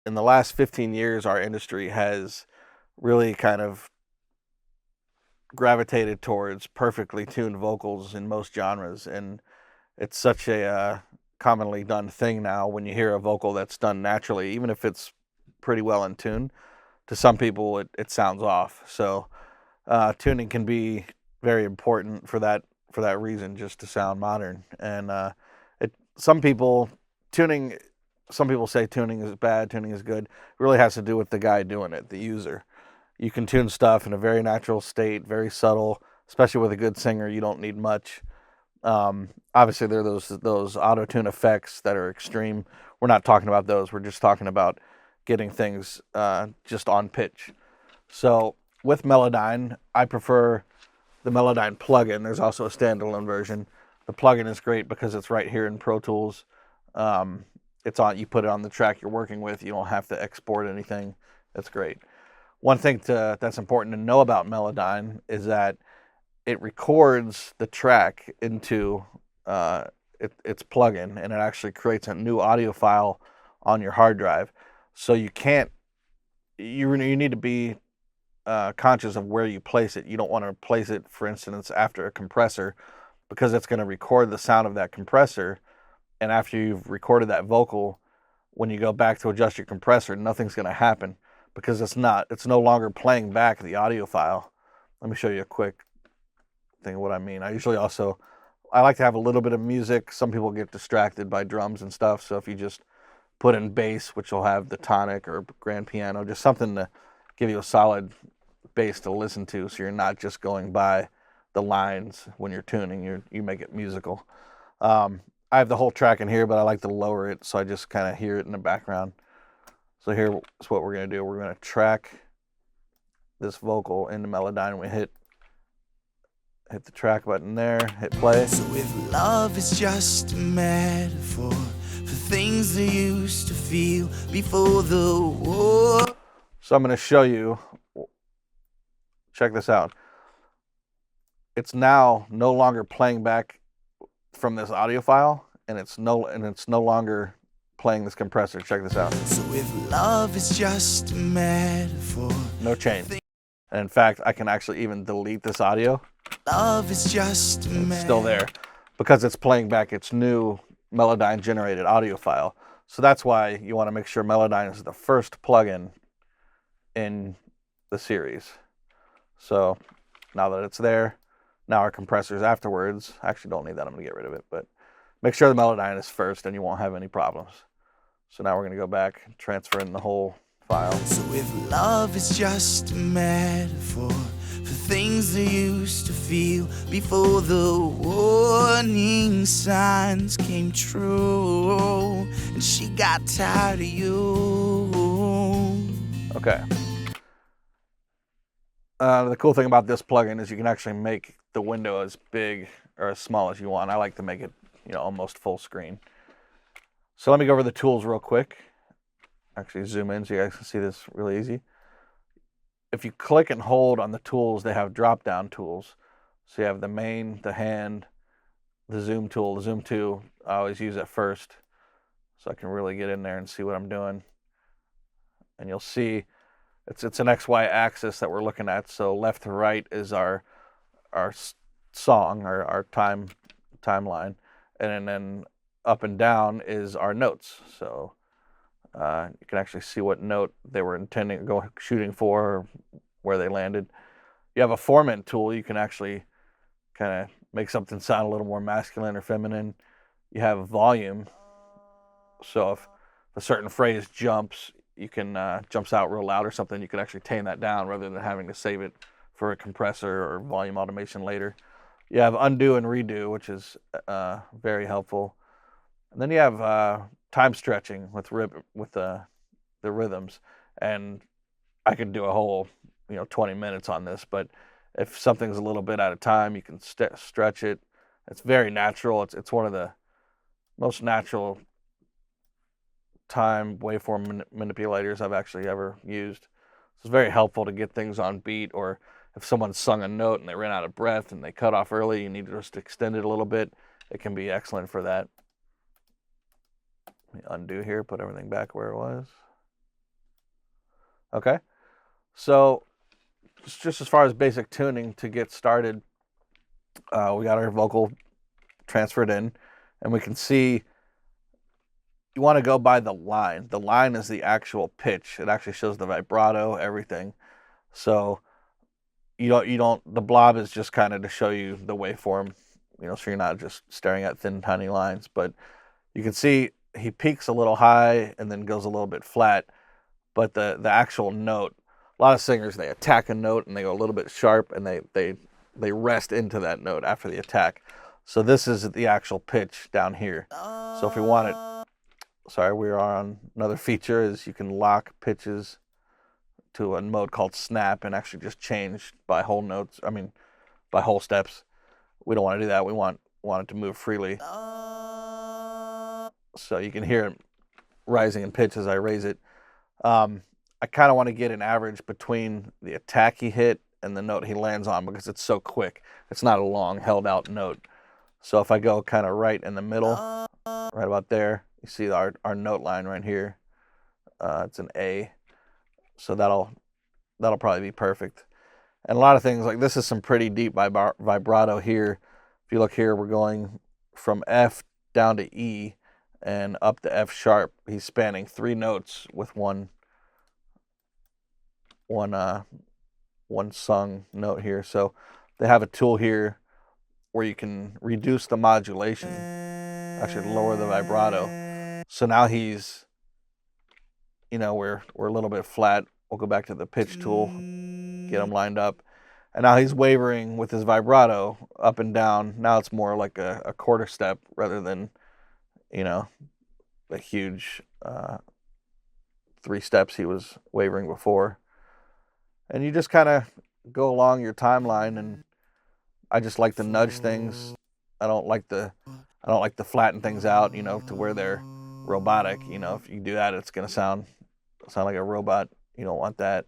in the last 15 years, our industry has really kind of gravitated towards perfectly tuned vocals in most genres, and it's such a commonly done thing now when you hear a vocal that's done naturally, even if it's pretty well in tune. To some people, it sounds off. So tuning can be very important for that reason, just to sound modern. And it some people tuning some people say tuning is bad, tuning is good. It really has to do with the guy doing it, the user. You can tune stuff in a very natural state, very subtle. Especially with a good singer, you don't need much. Obviously, there are those auto tune effects that are extreme. We're not talking about those. We're just talking about getting things just on pitch. So with Melodyne, I prefer the Melodyne plugin. There's also a standalone version. The plugin is great because it's right here in Pro Tools. It's on. You put it on the track you're working with. You don't have to export anything. That's great. One thing that's important to know about Melodyne is that it records the track into its plugin, and it actually creates a new audio file on your hard drive. So you can't. You need to be conscious of where you place it. You don't want to place it, for instance, after a compressor, because it's going to record the sound of that compressor. And after you've recorded that vocal, when you go back to adjust your compressor, nothing's going to happen because it's no longer playing back the audio file. Let me show you a quick thing of what I mean. I like to have a little bit of music. Some people get distracted by drums and stuff. So if you just put in bass, which will have the tonic or grand piano, just something to give you a solid bass to listen to, so you're not just going by the lines when you're tuning. You make it musical. I have the whole track in here, but I like to lower it so I just kind of hear it in the background. So here's what we're going to do. We're going to track this vocal into Melodyne. We hit the track button there, hit play. So if love is just a metaphor for things they used to feel before the war. So I'm going to show you. Check this out. It's now no longer playing back from this audio file, and it's no longer playing this compressor. Check this out. So if love is just a metaphor, no change. And in fact, I can actually even delete this audio. Love is just a it's still there because it's playing back its new Melodyne generated audio file. So that's why you want to make sure Melodyne is the first plugin in the series. So now that it's there, now our compressors afterwards, actually don't need that, I'm going to get rid of it, but make sure the Melodyne is first and you won't have any problems. So now we're going to go back and transfer in the whole file. So if love is just a metaphor for things they used to feel before the warning signs came true and she got tired of you. Okay. The cool thing about this plugin is you can actually make the window as big or as small as you want. I like to make it, almost full screen. So let me go over the tools real quick. Actually zoom in so you guys can see this really easy. If you click and hold on the tools, they have drop-down tools. So you have the main, the hand, the zoom tool. The zoom 2, I always use it first so I can really get in there and see what I'm doing. And you'll see it's an XY axis that we're looking at. So left to right is our song, our timeline, and then up and down is our notes. So you can actually see what note they were intending shooting for, or where they landed. You have a formant tool. You can actually kind of make something sound a little more masculine or feminine. You have volume. So if a certain phrase jumps, you can jumps out real loud or something, you can actually tame that down rather than having to save it for a compressor or volume automation later. You have undo and redo, which is very helpful. And then you have time stretching with the rhythms, and I could do a whole 20 minutes on this, but if something's a little bit out of time, you can stretch it. It's very natural. It's one of the most natural time waveform manipulators I've actually ever used. It's very helpful to get things on beat, or if someone sung a note and they ran out of breath and they cut off early, you need to just extend it a little bit. It can be excellent for that. Let me undo here, put everything back where it was. Okay, so just as far as basic tuning to get started, we got our vocal transferred in, and we can see you want to go by the line. The line is the actual pitch. It actually shows the vibrato, everything. So you don't the blob is just kind of to show you the waveform, so you're not just staring at thin tiny lines. But you can see he peaks a little high and then goes a little bit flat. But the actual note, a lot of singers, they attack a note and they go a little bit sharp, and they rest into that note after the attack. So this is the actual pitch down here. So if we want it, sorry, we are on another feature, is you can lock pitches to a mode called snap and actually just change by whole notes. I mean, by whole steps. We don't want to do that. We want it to move freely. So you can hear it rising in pitch as I raise it. I kind of want to get an average between the attack he hit and the note he lands on, because it's so quick. It's not a long held out note. So if I go kind of right in the middle, right about there, you see our note line right here. It's an A. So that'll probably be perfect. And a lot of things, like this is some pretty deep vibrato here. If you look here, we're going from F down to E and up to F sharp. He's spanning 3 notes with one sung note here. So they have a tool here where you can reduce the modulation, actually lower the vibrato. So now he's, we're a little bit flat. We'll go back to the pitch tool, get him lined up. And now he's wavering with his vibrato up and down. Now it's more like a quarter step rather than, the huge 3 steps he was wavering before. And you just kind of go along your timeline, and I just like to nudge things. I don't like to flatten things out, to where they're robotic. If you do that, it's gonna sound like a robot. You don't want that.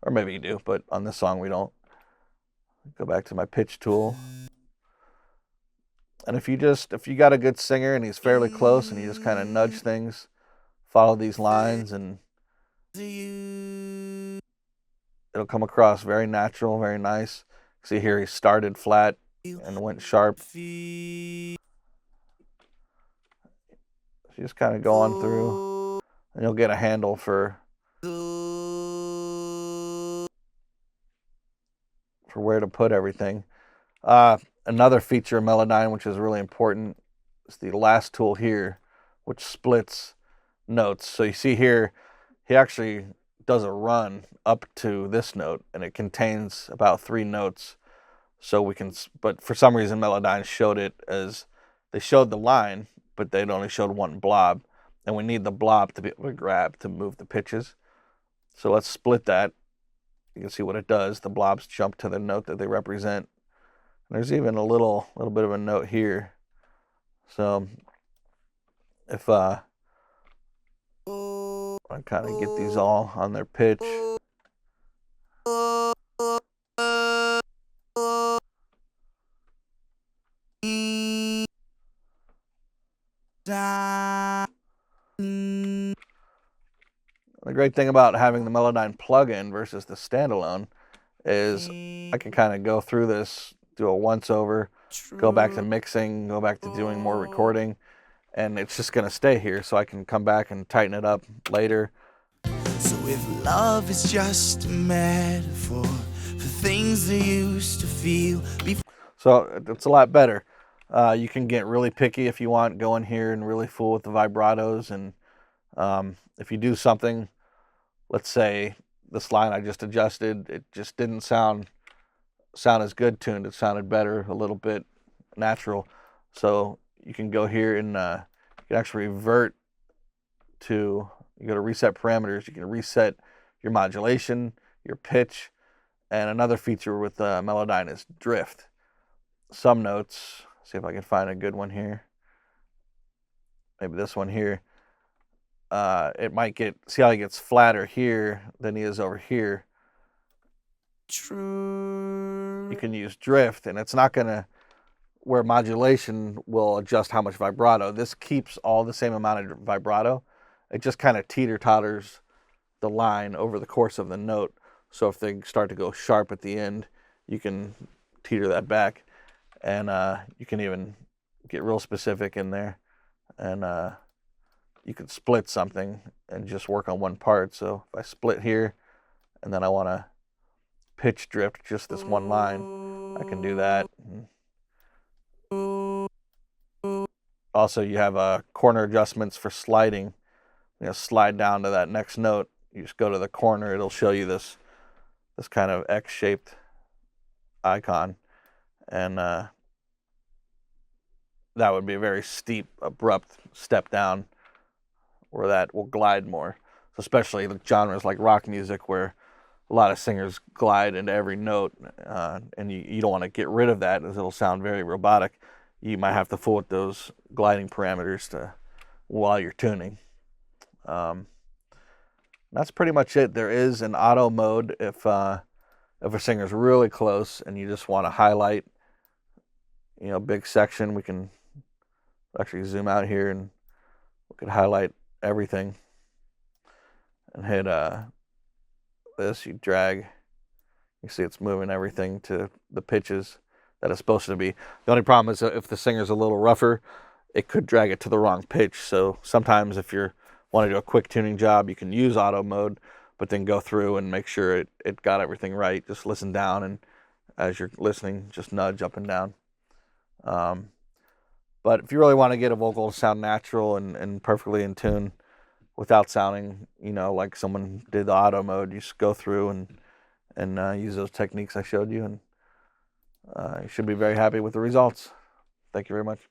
Or maybe you do, but on this song we don't. Go back to my pitch tool. And if you got a good singer and he's fairly close and you just kind of nudge things, follow these lines, and it'll come across very natural, very nice. See here, he started flat and went sharp. So you just kind of go on through, and you'll get a handle for where to put everything. Another feature of Melodyne, which is really important, is the last tool here, which splits notes. So you see here, he actually does a run up to this note, and it contains about 3 notes. So we can, but for some reason Melodyne showed it as, they showed the line, but they'd only showed 1 blob, and we need the blob to be able to grab to move the pitches. So let's split that. You can see what it does. The blobs jump to the note that they represent. And there's even a little bit of a note here. So if I kind of get these all on their pitch. The great thing about having the Melodyne plugin versus the standalone is I can kind of go through this, do a once over, go back to mixing, go back to doing more recording, and it's just going to stay here, so I can come back and tighten it up later. So if love is just a metaphor for things they used to feel before. So it's a lot better. You can get really picky if you want, go in here and really fool with the vibratos. And if you do something, let's say this line I just adjusted, it just didn't sound as good tuned. It sounded better, a little bit natural. So you can go here and you can actually revert to, you go to reset parameters. You can reset your modulation, your pitch, and another feature with Melodyne is drift. Some notes, see if I can find a good one here. Maybe this one here. It might see how he gets flatter here than he is over here. True. You can use drift, and it's not gonna, where modulation will adjust how much vibrato. This keeps all the same amount of vibrato. It just kind of teeter-totters the line over the course of the note. So if they start to go sharp at the end, you can teeter that back, and you can even get real specific in there, and you can split something and just work on one part. So if I split here, and then I want to pitch drift just this one line, I can do that. Also, you have corner adjustments for sliding. Slide down to that next note. You just go to the corner. It'll show you this kind of X-shaped icon, and that would be a very steep, abrupt step down, where that will glide more. So especially the genres like rock music, where a lot of singers glide into every note, and you don't want to get rid of that, as it'll sound very robotic. You might have to fool with those gliding parameters while you're tuning. That's pretty much it. There is an auto mode if a singer's really close and you just want to highlight, big section. We can actually zoom out here and we can highlight everything and hit this. You drag, you see it's moving everything to the pitches that it's supposed to be. The only problem is if the singer's a little rougher, it could drag it to the wrong pitch. So sometimes if you want to do a quick tuning job, you can use auto mode, but then go through and make sure it got everything right. Just listen down, and as you're listening, just nudge up and down. But if you really want to get a vocal to sound natural and perfectly in tune without sounding, like someone did the auto mode, you just go through and use those techniques I showed you, and you should be very happy with the results. Thank you very much.